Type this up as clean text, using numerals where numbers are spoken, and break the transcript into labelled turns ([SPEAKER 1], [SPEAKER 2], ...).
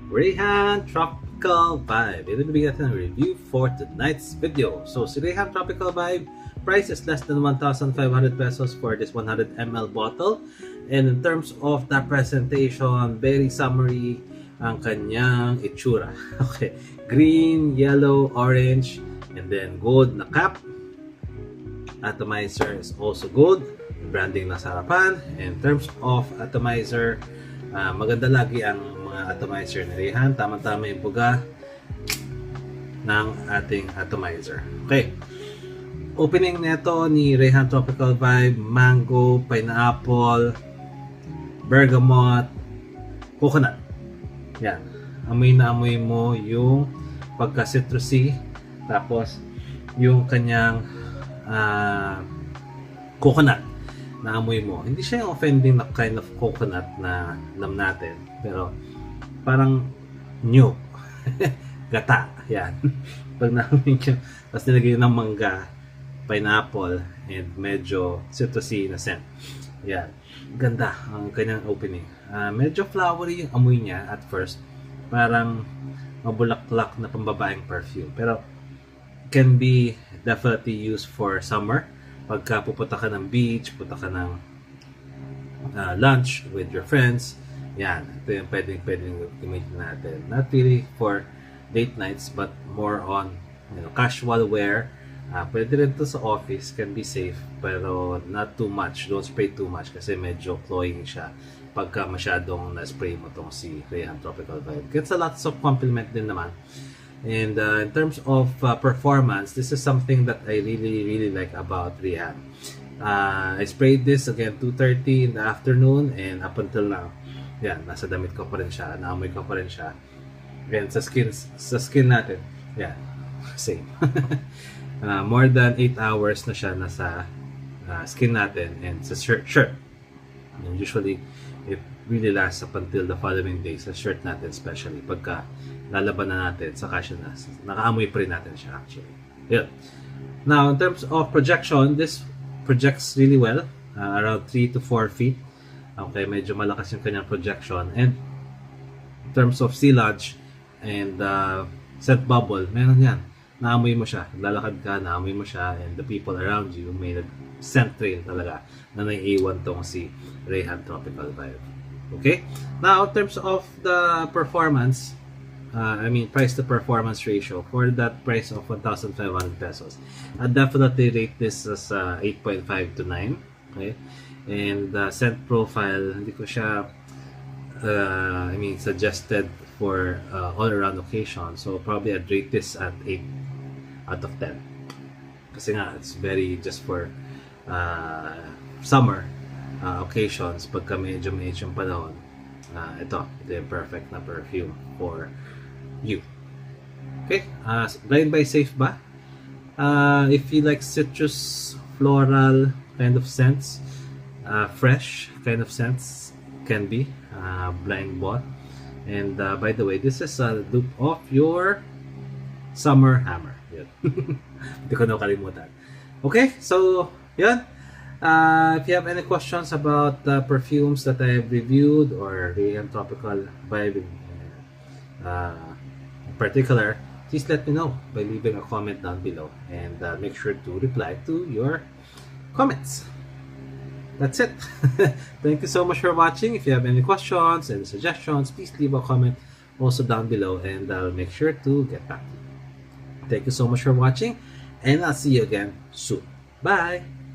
[SPEAKER 1] Rayhan Tropical Vibe. Ito nabigyan natin ng review for tonight's video. So, si Rayhan Tropical Vibe, price is less than 1,500 pesos for this 100 ml bottle. And in terms of the presentation, very summery ang kanyang itsura. Okay, green, yellow, orange, and then gold na cap. Atomizer is also gold. Branding na sa harapan. In terms of atomizer, maganda lagi ang mga atomizer ni Rayhan. Tama-tama yung buga ng ating atomizer. Okay. Opening nito ni Rayhan Tropical Vibe, mango, pineapple, bergamot, coconut. Yan. Amoy na amoy mo yung pagka-citrusy. Tapos, yung kanyang coconut na amoy mo. Hindi siya yung offending na kind of coconut na alam natin. Pero, parang new. Gata. Yan. Pag naamoy nyo, tapos nilagay ng mangga, pineapple, and medyo citrusy na scent. Yan. Ganda ang kanyang opening. Medyo flowery yung amoy niya at first. Parang mabulaklak na pambabaeng perfume. Pero, can be definitely used for summer. Pagka pupunta ka ng beach, pupunta ka ng lunch with your friends, yan, ito yung pwedeng gamitin natin. Not really for date nights, but more on casual wear. Pwede rin to sa office, can be safe, pero not too much. Don't spray too much kasi medyo cloying siya pagka masyadong na-spray mo tong si Rayhan Tropical Vibe. Gets a lots of compliment din naman. And in terms of performance, this is something that I really like about Rayhan. I sprayed this again 2:30 in the afternoon and up until now, yan, nasa damit ko pa rin siya, naamoy ko pa rin siya. Again, sa skin natin, yan, same. More than 8 hours na siya nasa skin natin and sa shirt. And usually, it really lasts up until the following day sa shirt natin, especially pagka lalaban na natin, saka siya nakaamoy pa rin natin siya actually. Yun. Now, in terms of projection, this projects really well, around 3 to 4 feet. Okay, medyo malakas yung kanyang projection. And in terms of sealage and scent bubble, meron yan. Naamoy mo siya, lalakad ka, naamoy mo siya, and the people around you may scent trail talaga na naiiwan tong si Rayhan Tropical Vibe. Okay? Now, in terms of the performance, price to performance ratio for that price of 1,500 pesos, I definitely rate this as 8.5 to 9. Okay? And scent profile, hindi ko siya suggested for all around occasion, so probably I'd rate this at 8 out of 10 kasi nga it's very just for summer occasions. Pagka medyo yung panahon, ito yung perfect na perfume for you. Okay, blind buy safe ba? If you like citrus, floral kind of scents, fresh kind of scents, can be blind bought. And by the way, this is a dupe of your Summer Hammer. Yun. Hindi ko na kalimutan. Okay, so yun. If you have any questions about the perfumes that I have reviewed or Rayhan Tropical Vibe in particular, please let me know by leaving a comment down below, and make sure to reply to your comments. That's it. Thank you so much for watching. If you have any questions and suggestions, please leave a comment also down below, and I'll make sure to get back to you. Thank you so much for watching, and I'll see you again soon. Bye!